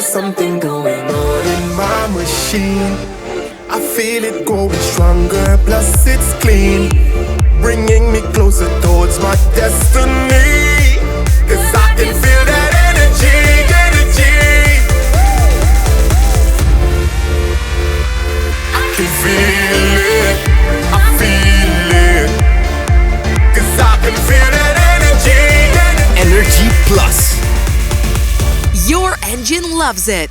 there's something going on in my machine. I feel it growing stronger, plus it's clean, bringing me closer towards my destiny. Cause I can feel that energy, energy. I can feel it, I feel it. Cause I can feel that energy, energy. Energy Plus. Your engine loves it.